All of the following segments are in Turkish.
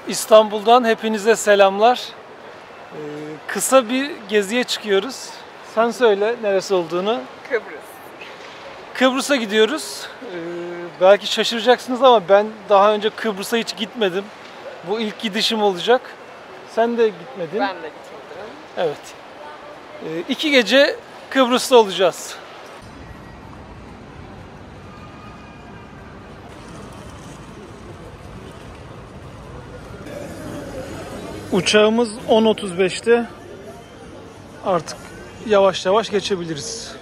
İstanbul'dan hepinize selamlar. Kısa bir geziye çıkıyoruz. Sen söyle neresi olduğunu. Kıbrıs. Kıbrıs'a gidiyoruz. Belki şaşıracaksınız ama ben daha önce Kıbrıs'a hiç gitmedim. Bu ilk gidişim olacak. Sen de gitmedin. Ben de gitmedim. Evet. 2 gece Kıbrıs'ta olacağız. Uçağımız 10.35'te. Artık yavaş yavaş geçebiliriz.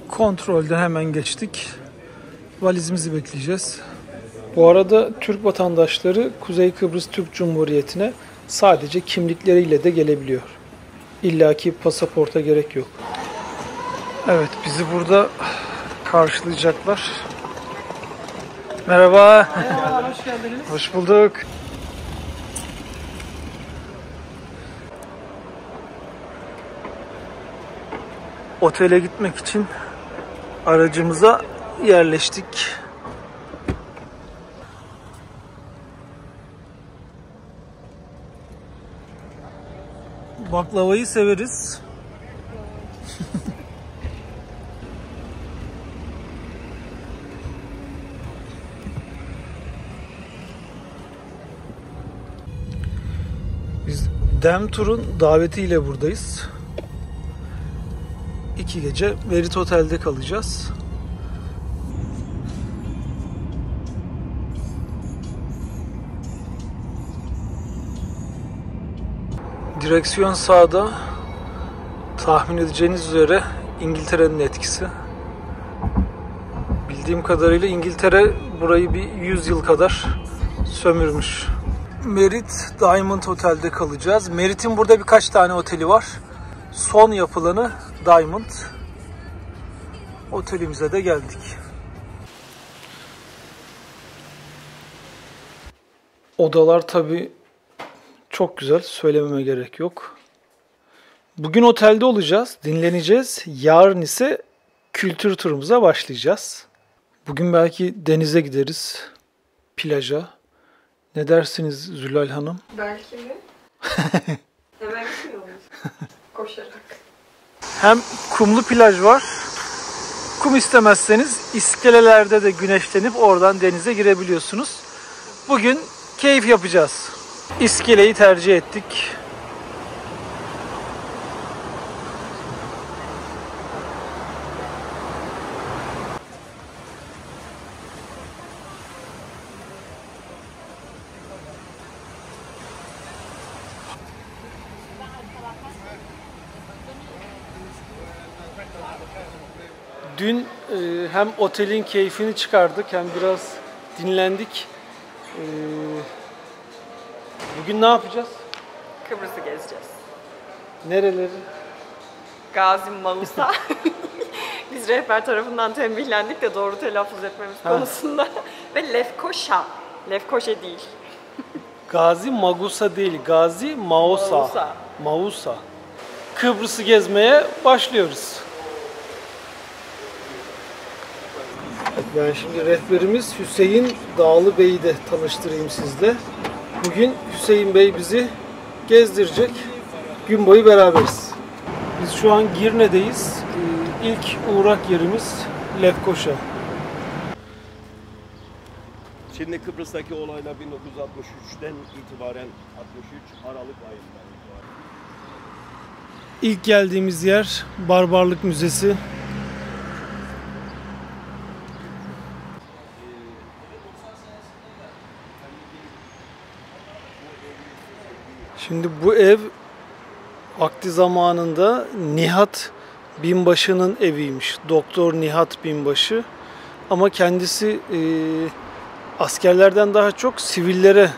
Kontrolden hemen geçtik. Valizimizi bekleyeceğiz. Bu arada Türk vatandaşları Kuzey Kıbrıs Türk Cumhuriyeti'ne sadece kimlikleriyle de gelebiliyor. İllaki pasaporta gerek yok. Evet, bizi burada karşılayacaklar. Merhaba. Merhaba, hoş geldiniz. Hoş bulduk. Otele gitmek için aracımıza yerleştik. Baklavayı severiz. Biz Demtur'un davetiyle buradayız. 2 gece Merit Otel'de kalacağız. Direksiyon sağda. Tahmin edeceğiniz üzere İngiltere'nin etkisi. Bildiğim kadarıyla İngiltere burayı bir 100 yıl kadar sömürmüş. Merit Diamond Otel'de kalacağız. Merit'in burada birkaç tane oteli var. Son yapılanı Diamond. Otelimize de geldik. Odalar tabii çok güzel. Söylememe gerek yok. Bugün otelde olacağız. Dinleneceğiz. Yarın ise kültür turumuza başlayacağız. Bugün belki denize gideriz. Plaja. Ne dersiniz Zülal Hanım? Belki mi? Hemen gitmiyor muyuz? Koşarak. Hem kumlu plaj var. Kum istemezseniz iskelelerde de güneşlenip oradan denize girebiliyorsunuz. Bugün keyif yapacağız. İskeleyi tercih ettik. Dün hem otelin keyfini çıkardık hem biraz dinlendik. Bugün ne yapacağız? Kıbrıs'ı gezeceğiz. Nereleri? Gazi Magusa. Biz rehber tarafından tembihlendik de doğru telaffuz etmemiz konusunda. Ve Lefkoşa. Lefkoşa değil. Gazi Magusa değil, Gazi Mausa. Mausa. Kıbrıs'ı gezmeye başlıyoruz. Ben şimdi rehberimiz Hüseyin Dağlı Bey'i de tanıştırayım sizle. Bugün Hüseyin Bey bizi gezdirecek. Gün boyu beraberiz. Biz şu an Girne'deyiz. İlk uğrak yerimiz Lefkoşa. Şimdi Kıbrıs'taki olaylar 1963'ten itibaren 63 Aralık ayından itibaren. İlk geldiğimiz yer Barbarlık Müzesi. Şimdi bu ev vakti zamanında Nihat Binbaşı'nın eviymiş. Doktor Nihat Binbaşı. Ama kendisi askerlerden daha çok sivillere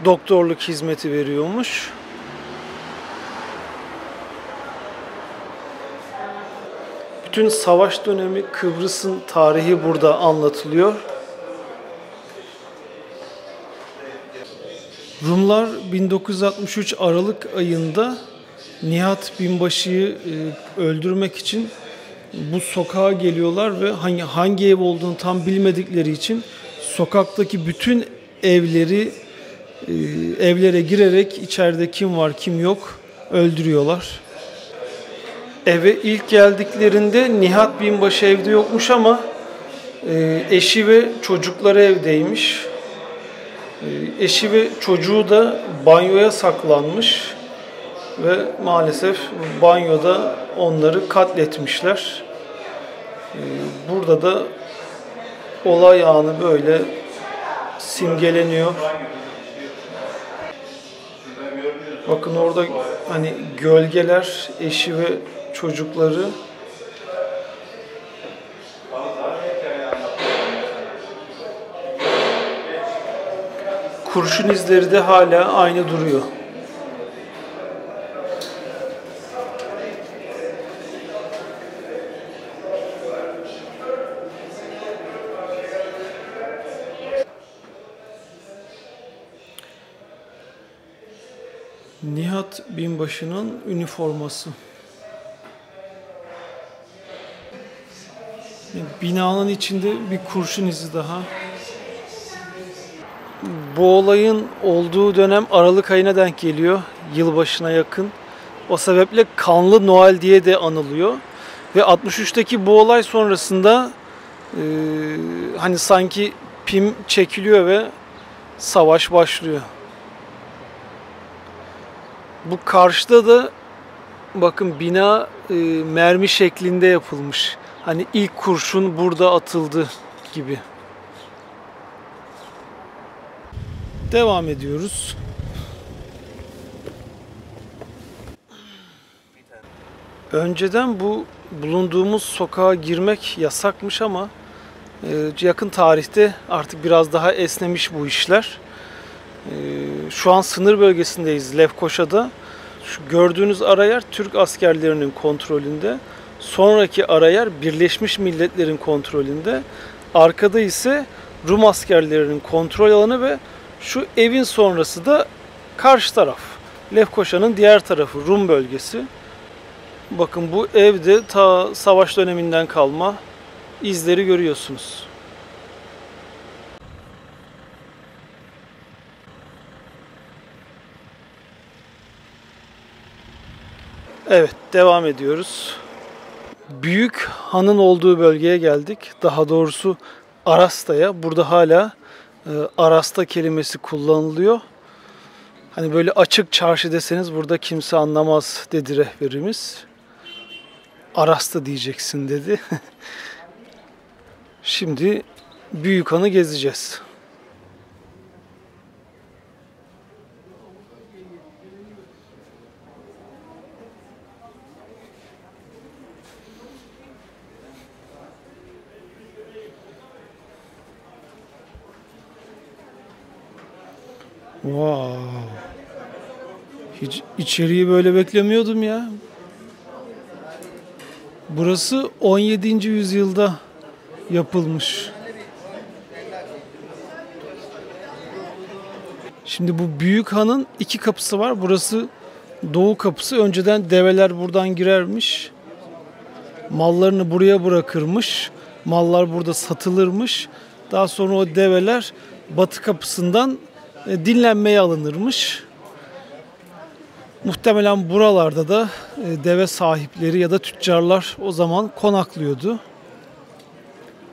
doktorluk hizmeti veriyormuş. bütün savaş dönemi Kıbrıs'ın tarihi burada anlatılıyor. Rumlar 1963 Aralık ayında Nihat Binbaşı'yı öldürmek için bu sokağa geliyorlar ve hangi ev olduğunu tam bilmedikleri için sokaktaki bütün evlere girerek içeride kim var kim yok öldürüyorlar. Eve ilk geldiklerinde Nihat Binbaşı evde yokmuş ama eşi ve çocukları evdeymiş. Eşi ve çocuğu da banyoya saklanmış ve maalesef banyoda onları katletmişler. Burada da olay anı böyle simgeleniyor. Bakın orada hani gölgeler, eşi ve çocukları. Kurşun izleri de hala aynı duruyor. Nihat Binbaşı'nın üniforması. Binanın içinde bir kurşun izi daha. Bu olayın olduğu dönem Aralık ayına denk geliyor. Yılbaşına yakın. O sebeple Kanlı Noel diye de anılıyor. Ve 63'teki bu olay sonrasında hani sanki pim çekiliyor ve savaş başlıyor. Bu karşıda da bakın bina mermi şeklinde yapılmış. Hani ilk kurşun burada atıldı gibi. Devam ediyoruz. Önceden bu bulunduğumuz sokağa girmek yasakmış ama yakın tarihte artık biraz daha esnemiş bu işler. Şu an sınır bölgesindeyiz Lefkoşa'da. Şu gördüğünüz ara yer Türk askerlerinin kontrolünde. Sonraki ara yer Birleşmiş Milletler'in kontrolünde. Arkada ise Rum askerlerinin kontrol alanı ve şu evin sonrası da karşı taraf. Lefkoşa'nın diğer tarafı Rum bölgesi. Bakın bu evde ta savaş döneminden kalma izleri görüyorsunuz. Evet, devam ediyoruz. Büyük Han'ın olduğu bölgeye geldik. Daha doğrusu Arasta'ya. Burada hala Arasta kelimesi kullanılıyor. Hani böyle açık çarşı deseniz burada kimse anlamaz dedi rehberimiz. Arasta diyeceksin dedi. Şimdi Büyük Han'ı gezeceğiz. Wow. Hiç içeriği böyle beklemiyordum ya. Burası 17. yüzyılda yapılmış. Şimdi bu Büyük Han'ın iki kapısı var. Burası doğu kapısı. Önceden develer buradan girermiş. Mallarını buraya bırakırmış. Mallar burada satılırmış. Daha sonra o develer batı kapısından dinlenmeye alınırmış. Muhtemelen buralarda da deve sahipleri ya da tüccarlar o zaman konaklıyordu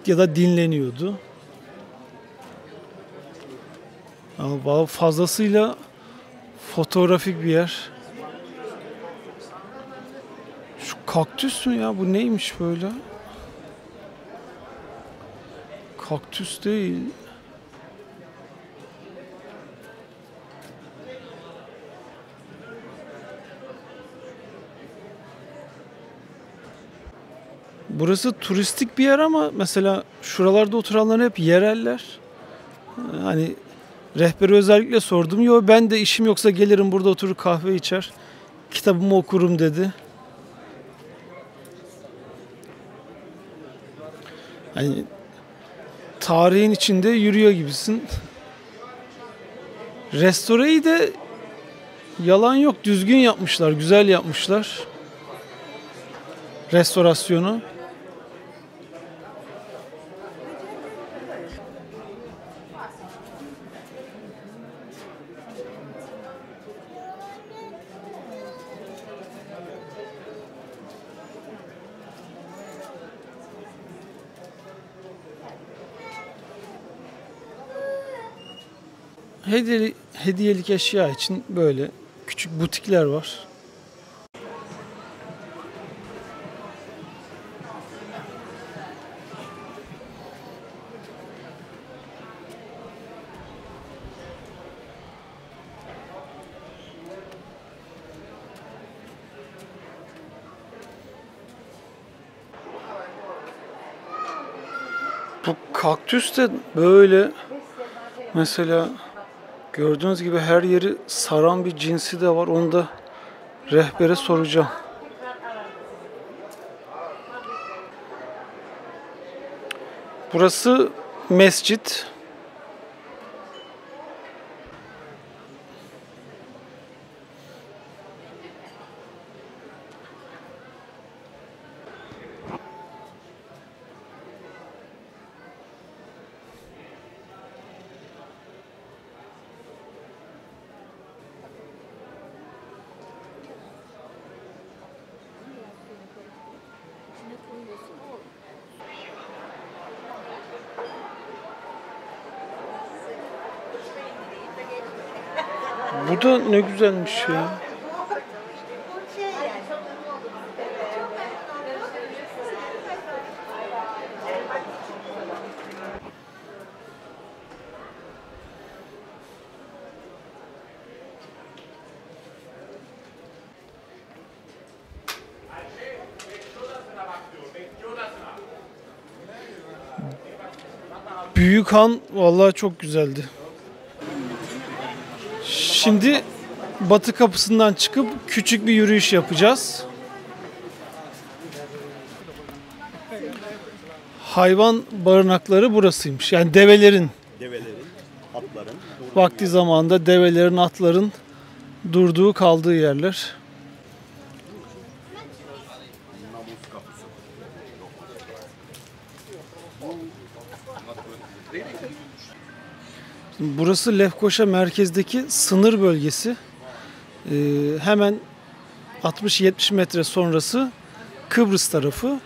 ya da dinleniyordu. Yani fazlasıyla fotoğrafik bir yer. Şu kaktüs mü ya? Bu neymiş böyle? Kaktüs değil. Burası turistik bir yer ama mesela şuralarda oturanlar hep yereller. Hani rehbere özellikle sordum. Yo, ben de işim yoksa gelirim burada oturur kahve içer, kitabımı okurum dedi. Hani tarihin içinde yürüyor gibisin. Restoreyi de yalan yok, düzgün yapmışlar, güzel yapmışlar. Restorasyonu. Hediyelik eşya için böyle küçük butikler var. Bu kaktüs de böyle mesela gördüğünüz gibi her yeri saran bir cinsi de var. Onu da rehbere soracağım. Burası mescit. Bu da ne güzelmiş ya. Büyük Han vallahi çok güzeldi. Şimdi batı kapısından çıkıp küçük bir yürüyüş yapacağız. Hayvan barınakları burasıymış. Yani develerin, atların. vakti zamanında develerin, atların durduğu, kaldığı yerler. Burası Lefkoşa merkezdeki sınır bölgesi. Hemen 60-70 metre sonrası Kıbrıs tarafı.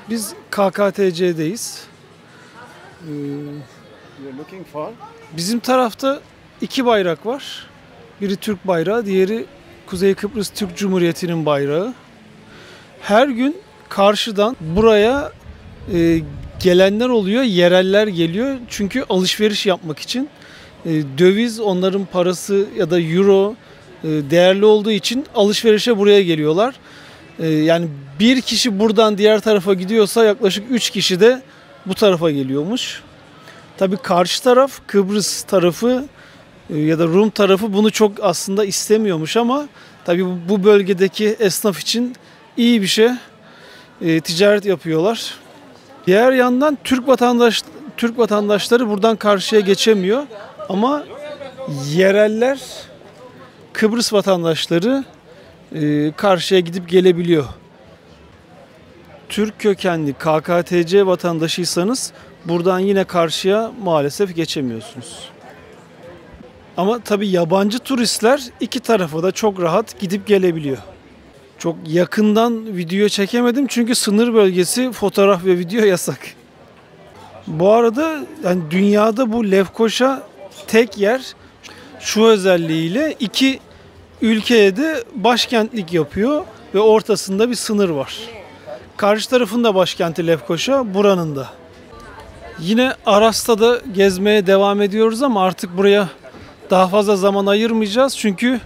Biz KKTC'deyiz. Bizim tarafta iki bayrak var. Biri Türk bayrağı, diğeri Kuzey Kıbrıs Türk Cumhuriyeti'nin bayrağı. Her gün karşıdan buraya gelenler oluyor, yereller geliyor. Çünkü alışveriş yapmak için. Döviz, onların parası ya da euro değerli olduğu için alışverişe buraya geliyorlar. Yani bir kişi buradan diğer tarafa gidiyorsa yaklaşık 3 kişi de bu tarafa geliyormuş. Tabii karşı taraf, Kıbrıs tarafı ya da Rum tarafı bunu çok aslında istemiyormuş ama tabii bu bölgedeki esnaf için iyi bir şey. Ticaret yapıyorlar. Diğer yandan Türk vatandaşları buradan karşıya geçemiyor ama yereller, Kıbrıs vatandaşları karşıya gidip gelebiliyor. Türk kökenli KKTC vatandaşıysanız buradan yine karşıya maalesef geçemiyorsunuz. Ama tabii yabancı turistler iki tarafa da çok rahat gidip gelebiliyor. Çok yakından video çekemedim çünkü sınır bölgesi, fotoğraf ve video yasak. Bu arada yani dünyada bu Lefkoşa tek yer, şu özelliğiyle iki ülkeye de başkentlik yapıyor ve ortasında bir sınır var. Karşı tarafında başkenti Lefkoşa, buranın da. Yine Aras'ta da gezmeye devam ediyoruz ama artık buraya daha fazla zaman ayırmayacağız çünkü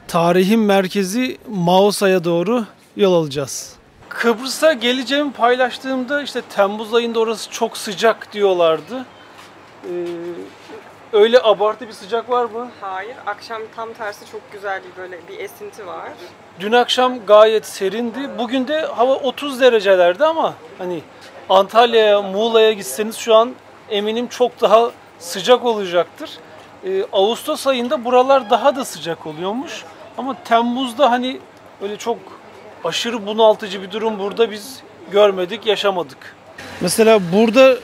tarihin merkezi Maosa'ya doğru yol alacağız. Kıbrıs'a geleceğimi paylaştığımda işte Temmuz ayında orası çok sıcak diyorlardı. Öyle abartı bir sıcak var mı? Hayır, akşam tam tersi çok güzel böyle bir esinti var. Dün akşam gayet serindi. Bugün de hava 30 derecelerde ama hani Antalya'ya, Muğla'ya gitseniz şu an eminim çok daha sıcak olacaktır. Ağustos ayında buralar daha da sıcak oluyormuş. Ama Temmuz'da hani öyle çok aşırı bunaltıcı bir durum burada biz görmedik, yaşamadık. Mesela burada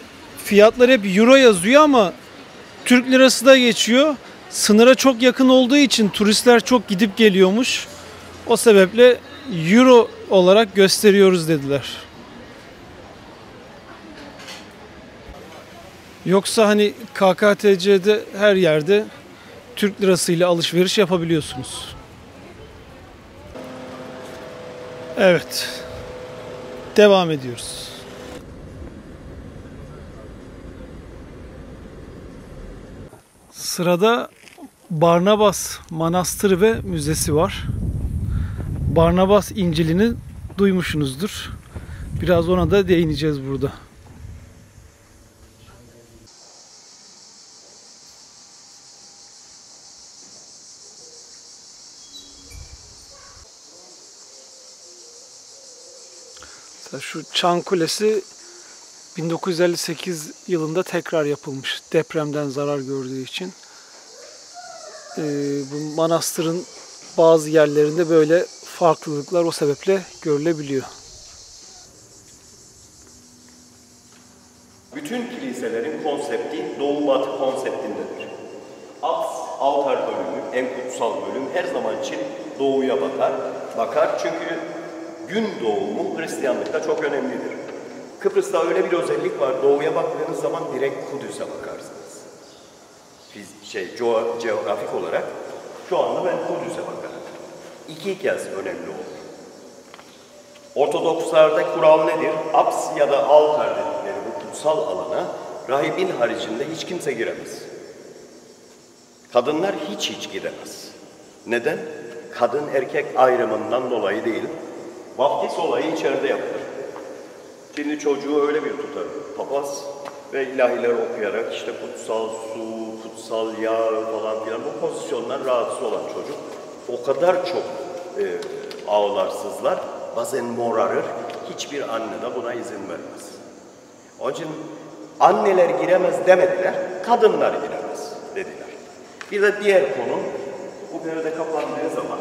fiyatlar hep euro yazıyor ama Türk lirası da geçiyor. Sınıra çok yakın olduğu için turistler çok gidip geliyormuş. O sebeple euro olarak gösteriyoruz dediler. Yoksa hani KKTC'de her yerde Türk lirasıyla alışveriş yapabiliyorsunuz. Evet. Devam ediyoruz. Sırada Barnabas Manastırı ve Müzesi var. Barnabas İncil'ini duymuşsunuzdur. Biraz ona da değineceğiz burada. Şu Çan Kulesi 1958 yılında tekrar yapılmış depremden zarar gördüğü için. Bu manastırın bazı yerlerinde böyle farklılıklar o sebeple görülebiliyor. Bütün kiliselerin konsepti Doğu-Batı konseptindedir. Aks, altar bölümü, en kutsal bölüm her zaman için doğuya bakar. Çünkü gün doğumu Hristiyanlıkta çok önemlidir. Kıbrıs'ta öyle bir özellik var. Doğuya baktığınız zaman direkt Kudüs'e bakarsınız. Coğrafik olarak şu anda ben Kudüs'e bakarım. İki kez önemli olur. Ortodokslarda kural nedir? Aps ya da altar dedikleri bu kutsal alana rahibin haricinde hiç kimse giremez. Kadınlar hiç giremez. Neden? Kadın erkek ayrımından dolayı değil. Vaftiz olayı içeride yapılır. Şimdi çocuğu öyle bir tutar. Papaz ve ilahiler okuyarak işte kutsal su, kutsal yağ falan filan bu pozisyondan rahatsız olan çocuk o kadar çok ağlar, sızlar, bazen morarır. Hiçbir anne de buna izin vermez. Onun için anneler giremez demediler, kadınlar giremez dediler. Bir de diğer konu, bu perde kapandığı zaman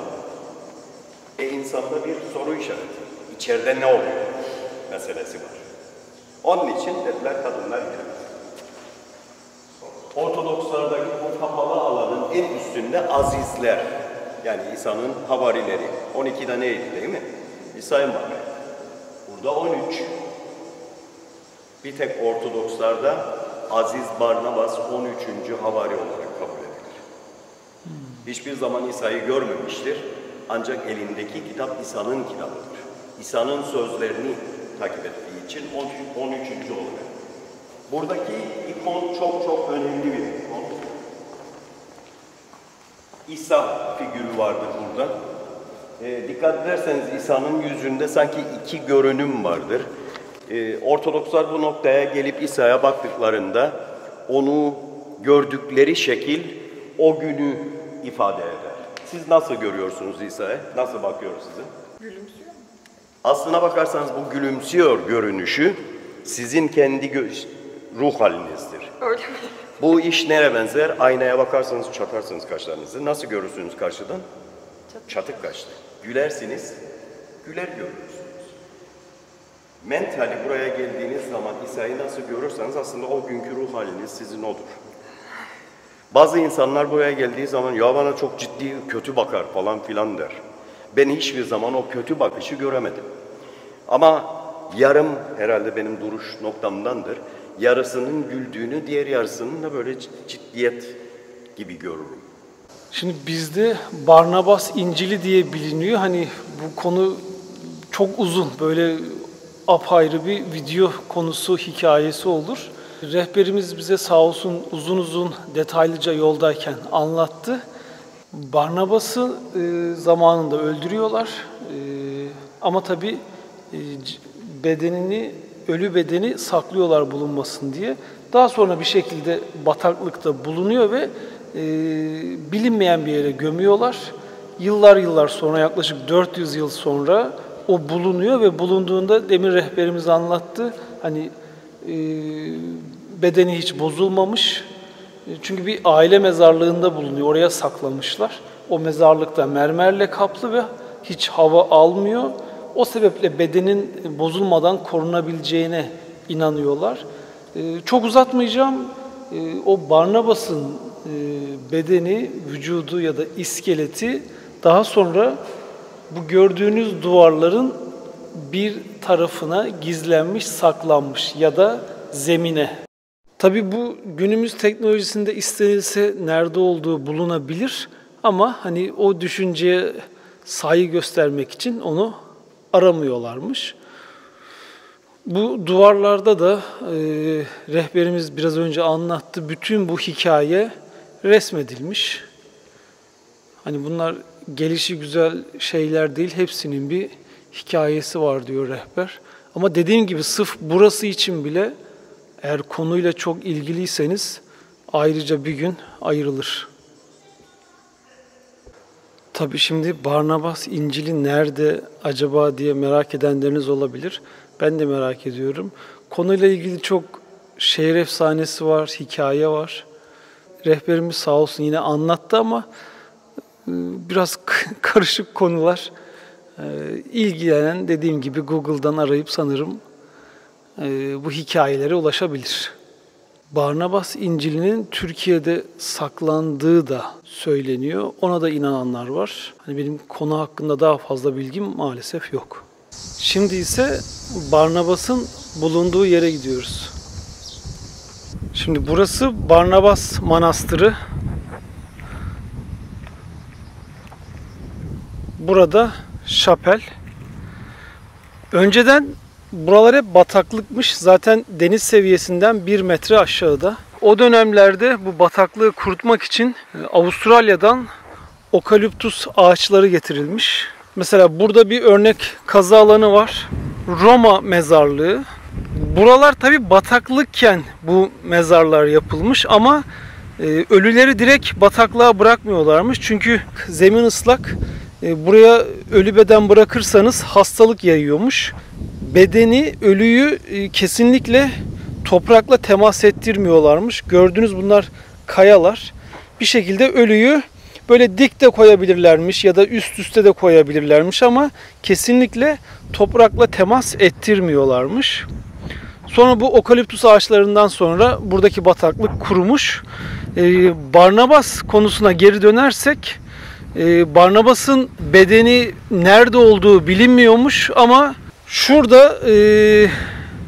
insanda bir soru işareti. İçeride ne oluyor meselesi var. Onun için dediler kadınlar giremez. Ortodokslardaki bu kapalı alanın en üstünde azizler, yani İsa'nın havarileri. 12 neydi değil mi? İsa'nın var. Burada 13. Bir tek Ortodokslarda Aziz Barnabas 13. havari olarak kabul edilir. Hiçbir zaman İsa'yı görmemiştir. Ancak elindeki kitap İsa'nın kitabıdır. İsa'nın sözlerini takip ettiği için 13. oluyor. Buradaki ikon çok önemli bir ikon. İsa figürü vardır burada. Dikkat ederseniz İsa'nın yüzünde sanki iki görünüm vardır. Ortodokslar bu noktaya gelip İsa'ya baktıklarında onu gördükleri şekil o günü ifade eder. Siz nasıl görüyorsunuz İsa'ya? Nasıl bakıyor size? Gülümsüyor mu? Aslına bakarsanız bu gülümsüyor görünüşü sizin kendi ruh halinizdir. Öyle mi? Bu iş nereye benzer? Aynaya bakarsanız çatarsınız kaşlarınızı. Nasıl görürsünüz karşıdan? Çatık kaşlı. Gülersiniz, güler görürsünüz. Mentali buraya geldiğiniz zaman İsa'yı nasıl görürseniz aslında o günkü ruh haliniz sizin odur. Bazı insanlar buraya geldiği zaman ya bana çok ciddi kötü bakar falan filan der. Ben hiçbir zaman o kötü bakışı göremedim. Ama yarım herhalde benim duruş noktamdandır. Yarısının güldüğünü, diğer yarısının da böyle ciddiyet gibi görürüm. Şimdi bizde Barnabas İncil'i diye biliniyor. Hani bu konu çok uzun, böyle apayrı bir video konusu, hikayesi olur. Rehberimiz bize sağ olsun uzun detaylıca yoldayken anlattı. Barnabas'ı zamanında öldürüyorlar ama tabii ölü bedeni saklıyorlar bulunmasın diye. Daha sonra bir şekilde bataklıkta bulunuyor ve bilinmeyen bir yere gömüyorlar. Yıllar sonra, yaklaşık 400 yıl sonra o bulunuyor ve bulunduğunda demin rehberimiz anlattı. Hani bedeni hiç bozulmamış. Çünkü bir aile mezarlığında bulunuyor. Oraya saklamışlar. O mezarlıkta mermerle kaplı ve hiç hava almıyor. O sebeple bedenin bozulmadan korunabileceğine inanıyorlar. Çok uzatmayacağım. O Barnabas'ın bedeni, vücudu ya da iskeleti daha sonra bu gördüğünüz duvarların bir tarafına gizlenmiş, saklanmış ya da zemine. Tabii bu günümüz teknolojisinde istenilse nerede olduğu bulunabilir ama hani o düşünceye saygı göstermek için onu aramıyorlarmış. Bu duvarlarda da rehberimiz biraz önce anlattı. Bütün bu hikaye resmedilmiş. Hani bunlar gelişi güzel şeyler değil. Hepsinin bir hikayesi var diyor rehber. Ama dediğim gibi sırf burası için bile eğer konuyla çok ilgiliyseniz ayrıca bir gün ayrılır. Tabii şimdi Barnabas İncil'i nerede acaba diye merak edenleriniz olabilir. Ben de merak ediyorum. Konuyla ilgili çok şehir efsanesi var, hikaye var. Rehberimiz sağ olsun yine anlattı ama biraz karışık konular. İlgilenen dediğim gibi Google'dan arayıp sanırım bu hikayelere ulaşabilir. Barnabas İncil'inin Türkiye'de saklandığı da söyleniyor. Ona da inananlar var. Hani benim konu hakkında daha fazla bilgim maalesef yok. Şimdi ise Barnabas'ın bulunduğu yere gidiyoruz. Şimdi burası Barnabas Manastırı. Burada şapel. Önceden buralar hep bataklıkmış. Zaten deniz seviyesinden 1 metre aşağıda. O dönemlerde bu bataklığı kurutmak için Avustralya'dan okaliptus ağaçları getirilmiş. Mesela burada bir örnek kazı alanı var. Roma mezarlığı. Buralar tabi bataklıkken bu mezarlar yapılmış ama ölüleri direkt bataklığa bırakmıyorlarmış. Çünkü zemin ıslak. Buraya ölü beden bırakırsanız hastalık yayıyormuş. Bedeni, ölüyü kesinlikle toprakla temas ettirmiyorlarmış. Gördüğünüz bunlar kayalar. Bir şekilde ölüyü böyle dik de koyabilirlermiş ya da üst üste de koyabilirlermiş ama kesinlikle toprakla temas ettirmiyorlarmış. Sonra bu okaliptus ağaçlarından sonra buradaki bataklık kurumuş. Barnabas konusuna geri dönersek, Barnabas'ın bedeni nerede olduğu bilinmiyormuş ama şurada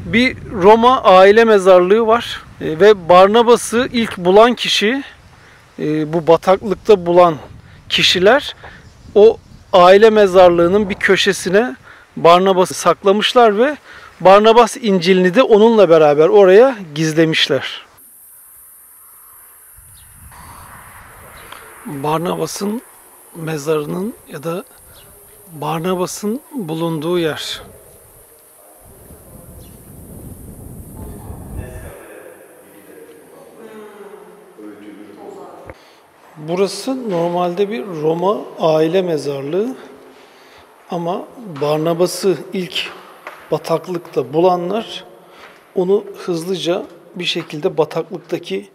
bir Roma aile mezarlığı var ve Barnabas'ı ilk bulan kişi, bu bataklıkta bulan kişiler o aile mezarlığının bir köşesine Barnabas'ı saklamışlar ve Barnabas İncil'ini de onunla beraber oraya gizlemişler. Barnabas'ın mezarının ya da Barnabas'ın bulunduğu yer. Burası normalde bir Roma aile mezarlığı ama Barnabas'ı ilk bataklıkta bulanlar onu hızlıca bir şekilde bataklıktaki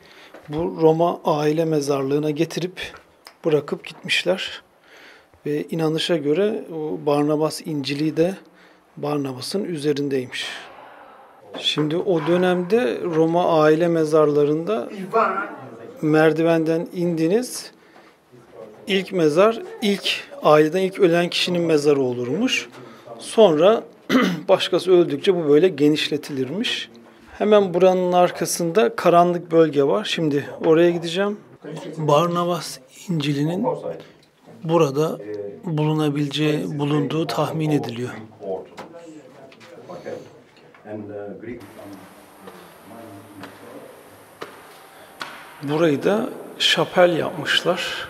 bu Roma aile mezarlığına getirip bırakıp gitmişler. Ve inanışa göre o Barnabas İncil'i de Barnabas'ın üzerindeymiş. Şimdi o dönemde Roma aile mezarlarında merdivenden indiniz. İlk mezar, aileden ilk ölen kişinin mezarı olurmuş. Sonra başkası öldükçe bu böyle genişletilirmiş. Hemen buranın arkasında karanlık bölge var. Şimdi oraya gideceğim. Barnabas İncil'inin burada bulunduğu tahmin ediliyor. Burayı da şapel yapmışlar.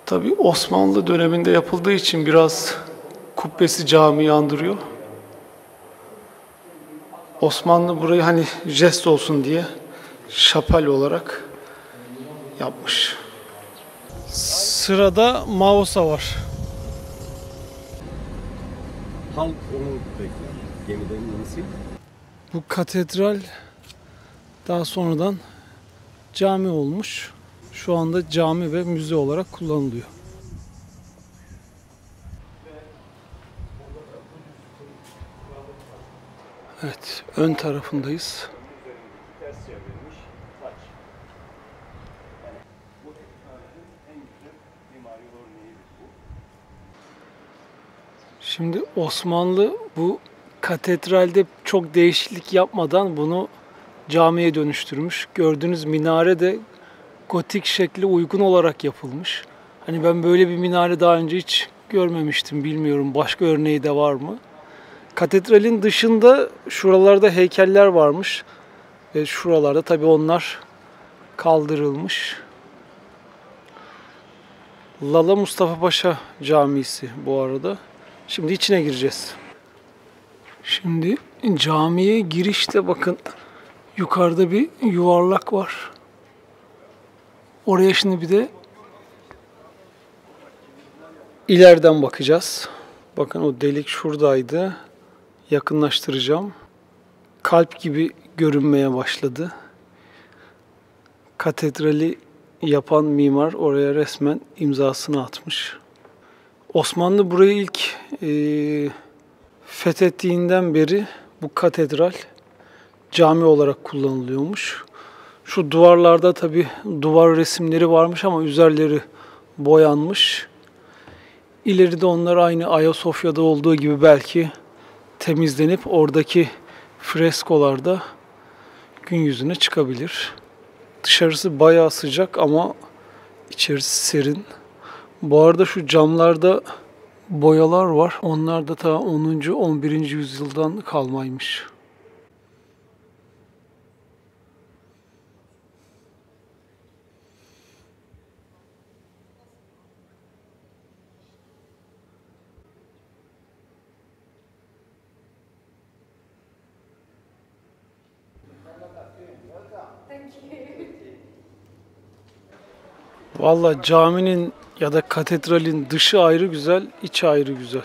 Tabii Osmanlı döneminde yapıldığı için biraz kubbesi camiyi andırıyor. Osmanlı burayı hani jest olsun diye şapel olarak yapmış. Sırada Mausa var. Halk onu bekler. Gemiden insin. Bu katedral daha sonradan cami olmuş. Şu anda cami ve müze olarak kullanılıyor. Evet, ön tarafındayız. Şimdi Osmanlı bu katedralde çok değişiklik yapmadan bunu camiye dönüştürmüş. Gördüğünüz minare de gotik şekli uygun olarak yapılmış. Hani ben böyle bir minare daha önce hiç görmemiştim. Bilmiyorum başka örneği de var mı? Katedralin dışında şuralarda heykeller varmış. Ve şuralarda tabii onlar kaldırılmış. Lala Mustafa Paşa Camisi bu arada. Şimdi içine gireceğiz. Şimdi camiye girişte bakın yukarıda bir yuvarlak var. Oraya şimdi bir de ileriden bakacağız. Bakın o delik şuradaydı. Yakınlaştıracağım. Kalp gibi görünmeye başladı. Katedrali yapan mimar oraya resmen imzasını atmış. Osmanlı burayı ilk fethettiğinden beri bu katedral cami olarak kullanılıyormuş. Şu duvarlarda tabi duvar resimleri varmış ama üzerleri boyanmış. İleride onlar aynı Ayasofya'da olduğu gibi belki temizlenip oradaki freskolarda gün yüzüne çıkabilir. Dışarısı bayağı sıcak ama içerisi serin. Bu arada şu camlarda boyalar var. Onlar da ta 10. 11. yüzyıldan kalmaymış. Vallahi caminin ya da katedralin dışı ayrı güzel, içi ayrı güzel.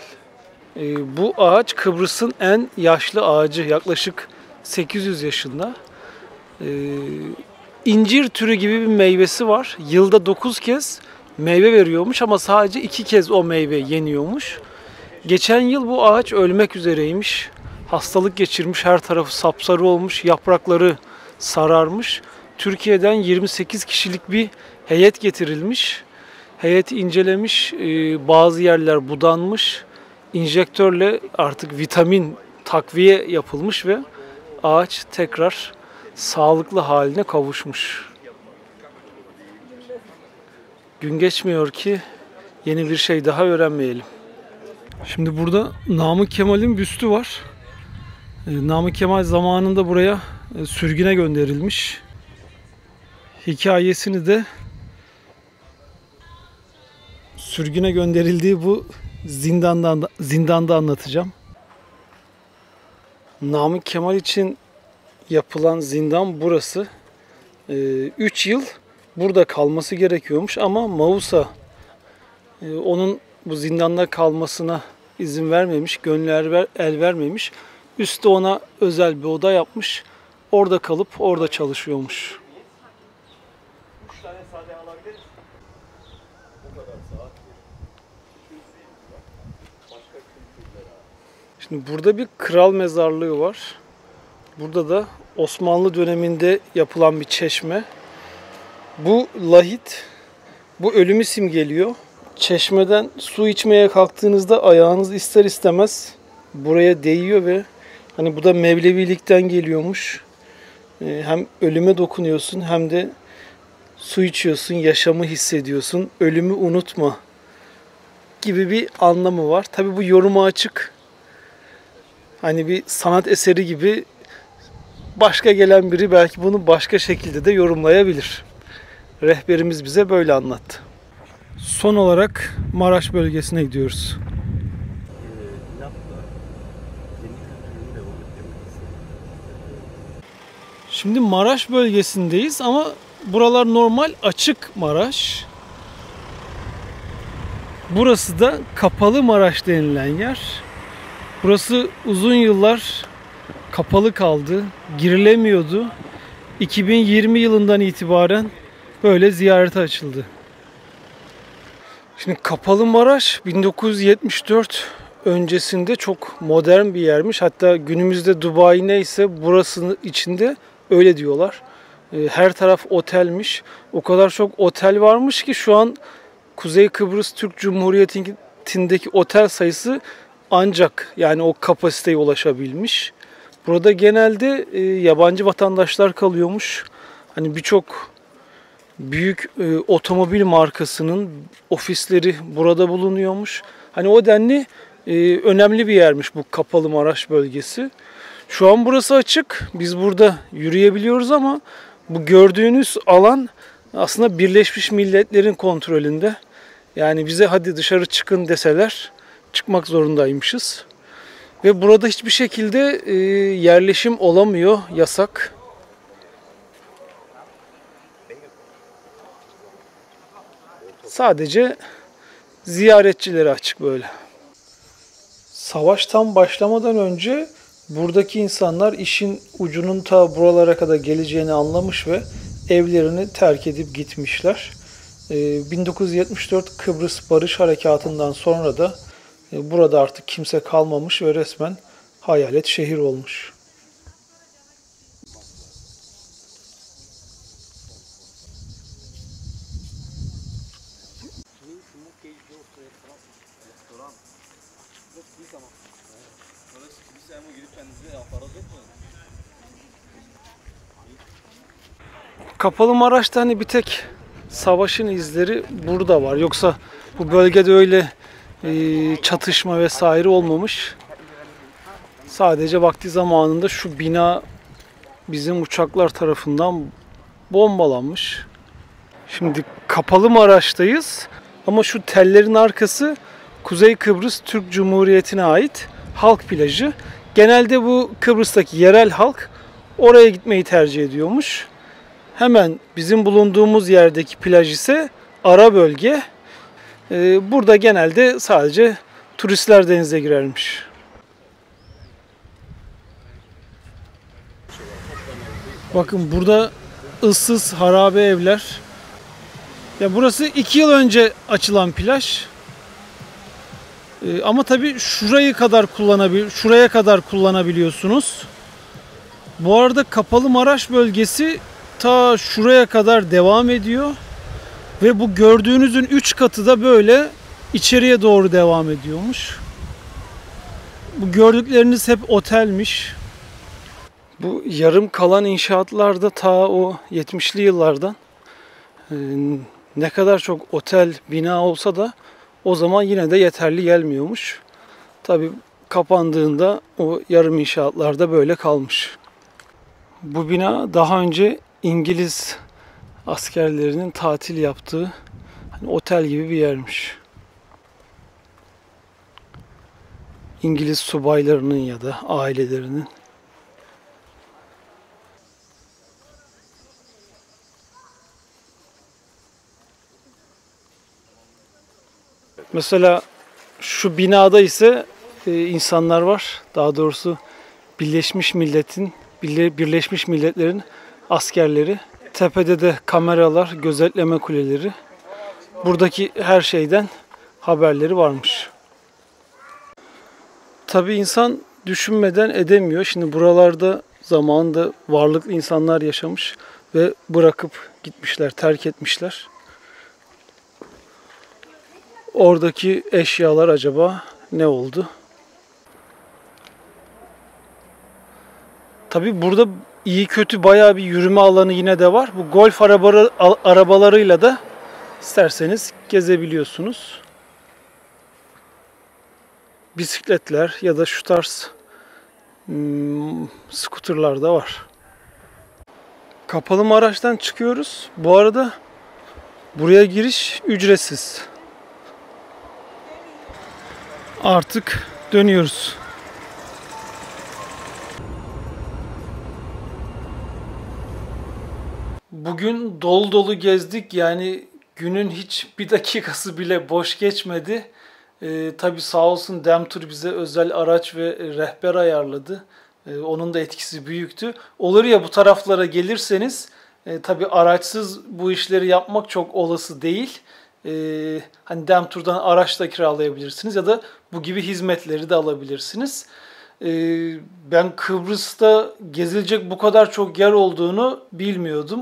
Bu ağaç Kıbrıs'ın en yaşlı ağacı, yaklaşık 800 yaşında. İncir türü gibi bir meyvesi var. Yılda 9 kez meyve veriyormuş ama sadece 2 kez o meyve yeniyormuş. Geçen yıl bu ağaç ölmek üzereymiş. Hastalık geçirmiş, her tarafı sapsarı olmuş, yaprakları sararmış. Türkiye'den 28 kişilik bir heyet getirilmiş. Heyet incelemiş, bazı yerler budanmış. İnjektörle artık vitamin takviye yapılmış ve ağaç tekrar sağlıklı haline kavuşmuş. Gün geçmiyor ki yeni bir şey daha öğrenmeyelim. Şimdi burada Namık Kemal'in büstü var. Namık Kemal zamanında buraya sürgüne gönderilmiş. Hikayesini de sürgüne gönderildiği bu zindanda anlatacağım. Namık Kemal için yapılan zindan burası. 3 yıl burada kalması gerekiyormuş ama Mausa onun bu zindanda kalmasına izin vermemiş, gönlü el vermemiş. Üstte ona özel bir oda yapmış. Orada kalıp orada çalışıyormuş. Şimdi burada bir kral mezarlığı var. Burada da Osmanlı döneminde yapılan bir çeşme. Bu lahit, bu ölümü simgeliyor. Çeşmeden su içmeye kalktığınızda ayağınız ister istemez buraya değiyor ve hani bu da Mevlevilikten geliyormuş. Hem ölüme dokunuyorsun hem de su içiyorsun, yaşamı hissediyorsun, ölümü unutma gibi bir anlamı var. Tabii bu yoruma açık. Hani bir sanat eseri gibi başka gelen biri belki bunu başka şekilde de yorumlayabilir. Rehberimiz bize böyle anlattı. Son olarak Maraş bölgesine gidiyoruz. Şimdi Maraş bölgesindeyiz ama buralar normal açık Maraş. Burası da kapalı Maraş denilen yer. Burası uzun yıllar kapalı kaldı, girilemiyordu. 2020 yılından itibaren böyle ziyarete açıldı. Şimdi Kapalımaraş 1974 öncesinde çok modern bir yermiş. Hatta günümüzde Dubai neyse burasının içinde öyle diyorlar. Her taraf otelmiş. O kadar çok otel varmış ki şu an Kuzey Kıbrıs Türk Cumhuriyeti'ndeki otel sayısı ancak yani o kapasiteye ulaşabilmiş. Burada genelde yabancı vatandaşlar kalıyormuş. Hani birçok büyük otomobil markasının ofisleri burada bulunuyormuş. Hani o denli önemli bir yermiş bu Kapalımaraş bölgesi. Şu an burası açık. Biz burada yürüyebiliyoruz ama bu gördüğünüz alan aslında Birleşmiş Milletler'in kontrolünde. Yani bize hadi dışarı çıkın deseler çıkmak zorundaymışız. Ve burada hiçbir şekilde yerleşim olamıyor, yasak. Sadece ziyaretçilere açık böyle. Savaş tam başlamadan önce buradaki insanlar işin ucunun ta buralara kadar geleceğini anlamış ve evlerini terk edip gitmişler. 1974 Kıbrıs Barış Harekatı'ndan sonra da burada artık kimse kalmamış ve resmen hayalet şehir olmuş. Kapalımaraş'ta hani bir tek savaşın izleri burada var. Yoksa bu bölgede öyle çatışma vesaire olmamış. Sadece vakti zamanında şu bina bizim uçaklar tarafından bombalanmış. Şimdi Kapalımaraş'tayız ama şu tellerin arkası Kuzey Kıbrıs Türk Cumhuriyeti'ne ait halk plajı. Genelde bu Kıbrıs'taki yerel halk oraya gitmeyi tercih ediyormuş. Hemen bizim bulunduğumuz yerdeki plaj ise ara bölge. Burada genelde sadece turistler denize girermiş. Bakın burada ıssız harabe evler. Ya burası 2 yıl önce açılan plaj. Ama tabii şuraya kadar kullanabiliyorsunuz. Bu arada Kapalımaraş bölgesi ta şuraya kadar devam ediyor. Ve bu gördüğünüzün 3 katı da böyle içeriye doğru devam ediyormuş. Bu gördükleriniz hep otelmiş. Bu yarım kalan inşaatlar da ta o 70'li yıllardan ne kadar çok otel, bina olsa da o zaman yine de yeterli gelmiyormuş. Tabii kapandığında o yarım inşaatlar da böyle kalmış. Bu bina daha önce İngiliz askerlerinin tatil yaptığı hani otel gibi bir yermiş. İngiliz subaylarının ya da ailelerinin. Mesela şu binada ise insanlar var. Daha doğrusu Birleşmiş Milletler'in askerleri. Tepede de kameralar, gözetleme kuleleri. Buradaki her şeyden haberleri varmış. Tabii insan düşünmeden edemiyor. Şimdi buralarda zamanında varlıklı insanlar yaşamış ve bırakıp gitmişler, terk etmişler. Oradaki eşyalar acaba ne oldu? Tabii burada iyi kötü bayağı bir yürüme alanı yine de var. Bu golf arabalarıyla da isterseniz gezebiliyorsunuz. Bisikletler ya da şu tarz skuterlar da var. Kapalımaraş'tan çıkıyoruz. Bu arada buraya giriş ücretsiz. Artık dönüyoruz. Bugün dolu dolu gezdik. Yani günün hiç bir dakikası bile boş geçmedi. Tabii sağ olsun Demtur bize özel araç ve rehber ayarladı. Onun da etkisi büyüktü. Olur ya bu taraflara gelirseniz tabii araçsız bu işleri yapmak çok olası değil. Hani Demtur'dan araç da kiralayabilirsiniz ya da bu gibi hizmetleri de alabilirsiniz. Ben Kıbrıs'ta gezilecek bu kadar çok yer olduğunu bilmiyordum.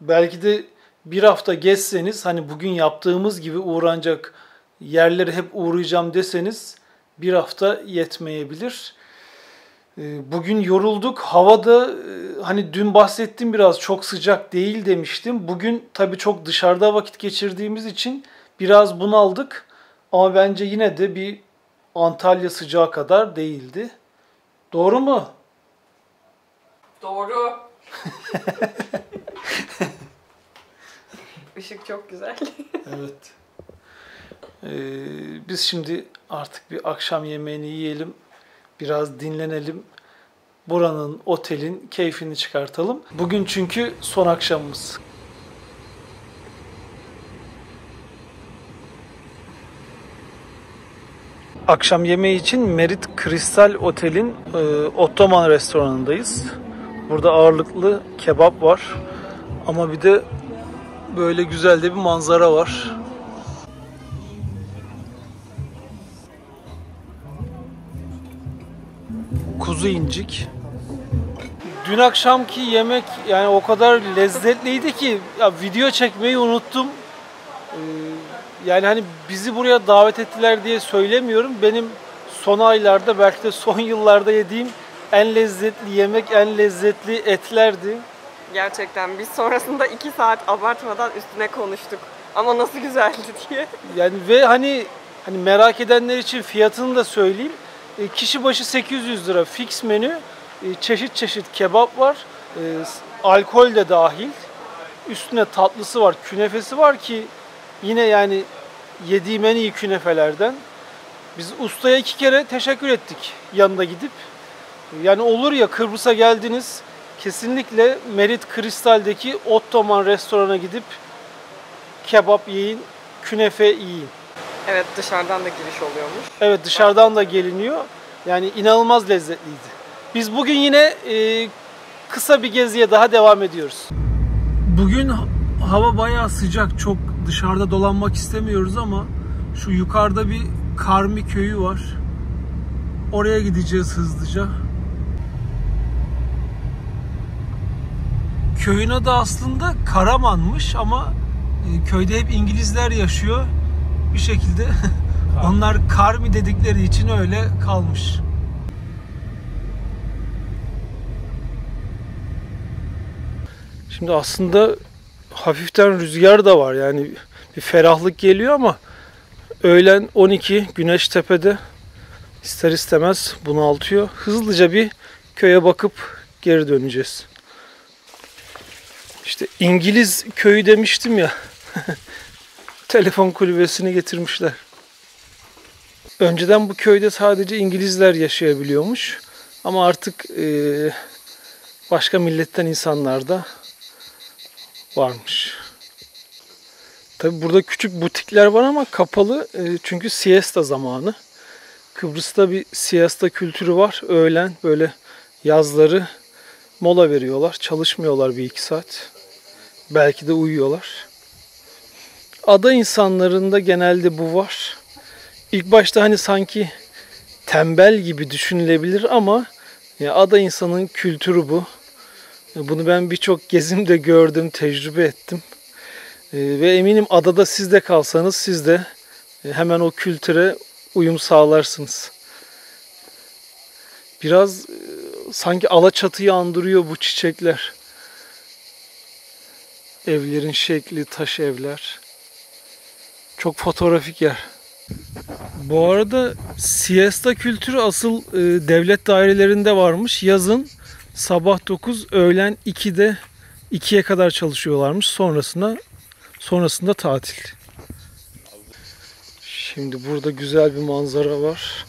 Belki de bir hafta gezseniz, hani bugün yaptığımız gibi uğranacak yerlere hep uğrayacağım deseniz bir hafta yetmeyebilir. Bugün yorulduk. Hava da hani dün bahsettim, biraz çok sıcak değil demiştim. Bugün tabii çok dışarıda vakit geçirdiğimiz için biraz bunaldık. Ama bence yine de bir Antalya sıcağı kadar değildi. Doğru mu? Doğru. Işık çok güzel. Evet. Biz şimdi artık bir akşam yemeğini yiyelim. Biraz dinlenelim. Buranın, otelin keyfini çıkartalım. Bugün çünkü son akşamımız. Akşam yemeği için Merit Kristal Otel'in Ottoman restoranındayız. Burada ağırlıklı kebap var. Ama bir de böyle güzel de bir manzara var. Kuzu incik. Dün akşamki yemek yani o kadar lezzetliydi ki ya video çekmeyi unuttum. Yani hani bizi buraya davet ettiler diye söylemiyorum. Benim son aylarda, belki de son yıllarda yediğim en lezzetli yemek, en lezzetli etlerdi. Gerçekten biz sonrasında 2 saat abartmadan üstüne konuştuk. Ama nasıl güzeldi diye. Yani ve hani merak edenler için fiyatını da söyleyeyim. Kişi başı 800 lira fix menü. Çeşit çeşit kebap var. Alkol de dahil. Üstüne tatlısı var, künefesi var ki yine yani yediğim en iyi künefelerden. Biz ustaya 2 kere teşekkür ettik yanında gidip. Yani olur ya Kıbrıs'a geldiniz, kesinlikle Merit Kristal'deki Ottoman restorana gidip kebap yiyin, künefe yiyin. Evet, dışarıdan da giriş oluyormuş. Evet, dışarıdan da geliniyor. Yani inanılmaz lezzetliydi. Biz bugün yine kısa bir geziye daha devam ediyoruz. Bugün hava bayağı sıcak. Çok dışarıda dolanmak istemiyoruz ama şu yukarıda bir Karmi köyü var. Oraya gideceğiz hızlıca. Köyün adı aslında Karaman'mış ama köyde hep İngilizler yaşıyor. Bir şekilde onlar Karmi dedikleri için öyle kalmış. Şimdi aslında hafiften rüzgar da var, yani bir ferahlık geliyor ama öğlen 12 güneş tepede, ister istemez bunaltıyor. Hızlıca bir köye bakıp geri döneceğiz. İşte İngiliz köyü demiştim ya. Telefon kulübesini getirmişler. Önceden bu köyde sadece İngilizler yaşayabiliyormuş. Ama artık başka milletten insanlar da varmış. Tabi burada küçük butikler var ama kapalı, çünkü siesta zamanı. Kıbrıs'ta bir siesta kültürü var. Öğlen böyle yazları mola veriyorlar. Çalışmıyorlar 1-2 saat. Belki de uyuyorlar. Ada insanlarında genelde bu var. İlk başta hani sanki tembel gibi düşünülebilir ama ya ada insanın kültürü bu. Bunu ben birçok gezimde gördüm, tecrübe ettim. Ve eminim adada siz de kalsanız siz de hemen o kültüre uyum sağlarsınız. Biraz sanki Alaçatı'yı andırıyor bu çiçekler. Evlerin şekli, taş evler. Çok fotoğrafik yer. Bu arada siesta kültürü asıl devlet dairelerinde varmış. Yazın sabah 9, öğlen 2'ye kadar çalışıyorlarmış. Sonrasında tatil. Şimdi burada güzel bir manzara var.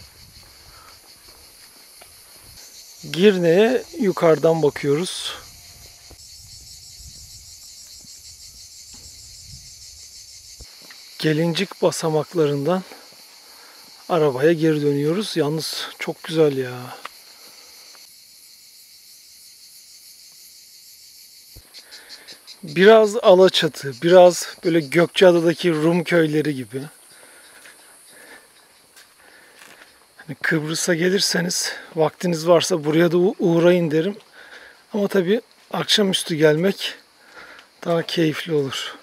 Girne'ye yukarıdan bakıyoruz. Gelincik basamaklarından arabaya geri dönüyoruz. Yalnız çok güzel ya. Biraz Alaçatı, biraz böyle Gökçeada'daki Rum köyleri gibi. Hani Kıbrıs'a gelirseniz, vaktiniz varsa buraya da uğrayın derim. Ama tabii akşamüstü gelmek daha keyifli olur.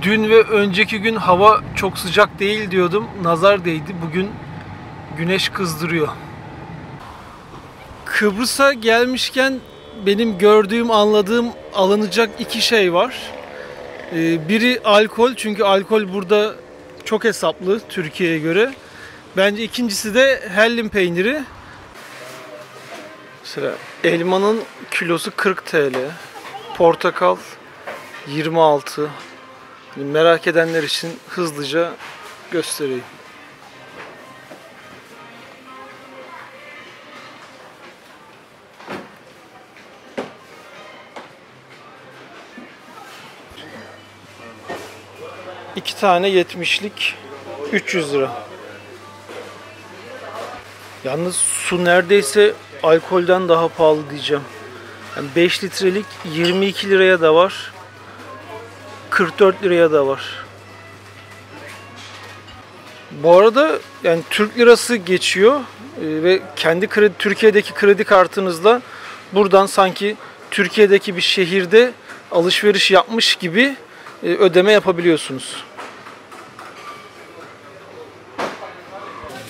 Dün ve önceki gün hava çok sıcak değil diyordum. Nazar değdi. Bugün güneş kızdırıyor. Kıbrıs'a gelmişken benim gördüğüm, anladığım alınacak iki şey var. Biri alkol. Çünkü alkol burada çok hesaplı Türkiye'ye göre. Bence ikincisi de hellim peyniri. Mesela elmanın kilosu 40 TL. Portakal 26. Merak edenler için hızlıca göstereyim. İki tane 70'lik 300 lira. Yalnız su neredeyse alkolden daha pahalı diyeceğim. Yani 5 litrelik 22 liraya da var. 44 liraya da var. Bu arada yani Türk lirası geçiyor ve kendi Türkiye'deki kredi kartınızla buradan sanki Türkiye'deki bir şehirde alışveriş yapmış gibi ödeme yapabiliyorsunuz.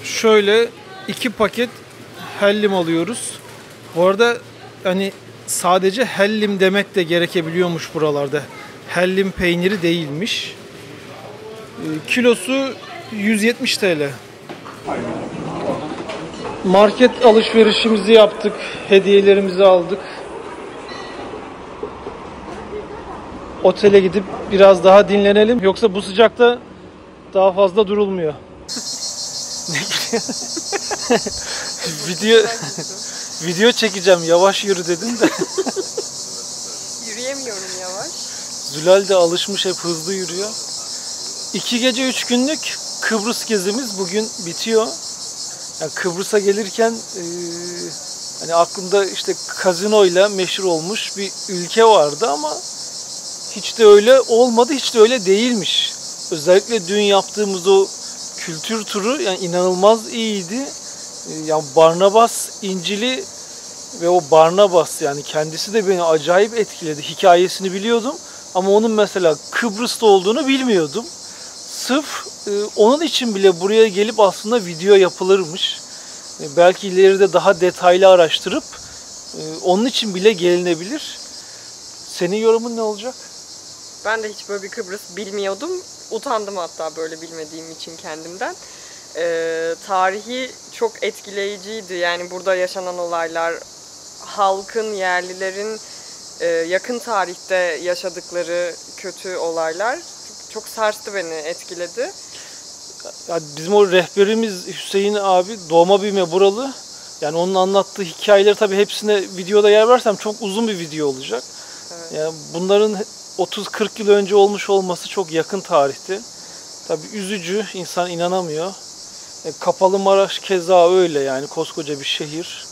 Şöyle 2 paket hellim alıyoruz. Bu arada hani sadece hellim demek de gerekebiliyormuş buralarda. Hellim peyniri değilmiş. Kilosu 170 TL. Market alışverişimizi yaptık. Hediyelerimizi aldık. Otele gidip biraz daha dinlenelim. Yoksa bu sıcakta daha fazla durulmuyor. video çekeceğim. Yavaş yürü dedim de. Yürüyemiyorum yavaş. Zülal de alışmış, hep hızlı yürüyor. 2 gece 3 günlük Kıbrıs gezimiz bugün bitiyor. Yani Kıbrıs'a gelirken hani aklımda işte kazinoyla meşhur olmuş bir ülke vardı ama hiç de öyle olmadı, hiç de öyle değilmiş. Özellikle dün yaptığımız o kültür turu yani inanılmaz iyiydi. Yani Barnabas İncil'i ve o Barnabas yani kendisi de beni acayip etkiledi. Hikayesini biliyordum ama onun mesela Kıbrıs'ta olduğunu bilmiyordum. Sırf onun için bile buraya gelip aslında video yapılırmış. Belki ileride daha detaylı araştırıp onun için bile gelinebilir. Senin yorumun ne olacak? Ben de hiç böyle bir Kıbrıs bilmiyordum. Utandım hatta böyle bilmediğim için kendimden. Tarihi çok etkileyiciydi. Yani burada yaşanan olaylar, halkın, yerlilerin yakın tarihte yaşadıkları kötü olaylar çok sarstı beni, etkiledi. Ya bizim o rehberimiz Hüseyin abi doğma büyüme buralı. Yani onun anlattığı hikayeleri tabii hepsine videoda yer versem çok uzun bir video olacak. Evet. Yani bunların 30-40 yıl önce olmuş olması çok yakın tarihte. Tabii üzücü, insan inanamıyor. Kapalı Maraş keza öyle yani koskoca bir şehir.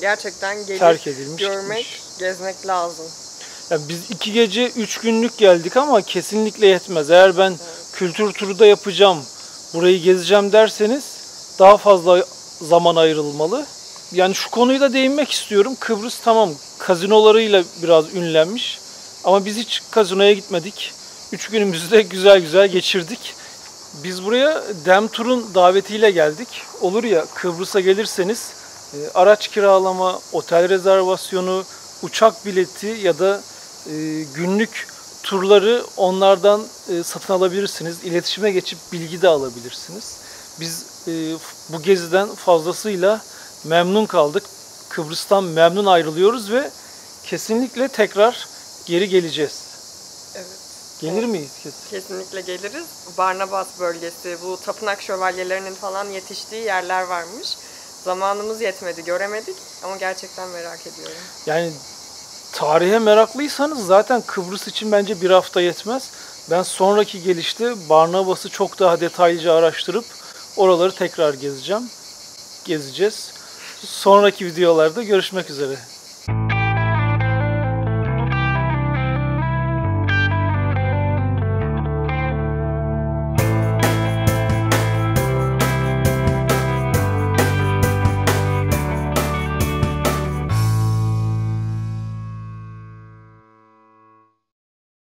Gerçekten gelip terk edilmiş, görmek, gitmiş. Gezmek lazım. Yani biz 2 gece 3 günlük geldik ama kesinlikle yetmez. Eğer ben kültür turu da yapacağım, burayı gezeceğim derseniz daha fazla zaman ayrılmalı. Yani şu konuyu da değinmek istiyorum. Kıbrıs tamam kazinolarıyla biraz ünlenmiş ama biz hiç kazinoya gitmedik. 3 günümüzü de güzel güzel geçirdik. Biz buraya Demtur'un davetiyle geldik. Olur ya Kıbrıs'a gelirseniz araç kiralama, otel rezervasyonu, uçak bileti ya da günlük turları onlardan satın alabilirsiniz. İletişime geçip bilgi de alabilirsiniz. Biz bu geziden fazlasıyla memnun kaldık. Kıbrıs'tan memnun ayrılıyoruz ve kesinlikle tekrar geri geleceğiz. Evet. Gelir miyiz? Kesinlikle geliriz. Barnabas bölgesi, bu tapınak şövalyelerinin falan yetiştiği yerler varmış. Zamanımız yetmedi, göremedik ama gerçekten merak ediyorum. Yani tarihe meraklıysanız zaten Kıbrıs için bence 1 hafta yetmez. Ben sonraki gelişte Barnabas'ı çok daha detaylıca araştırıp Oraları tekrar gezeceğiz. Sonraki videolarda görüşmek üzere.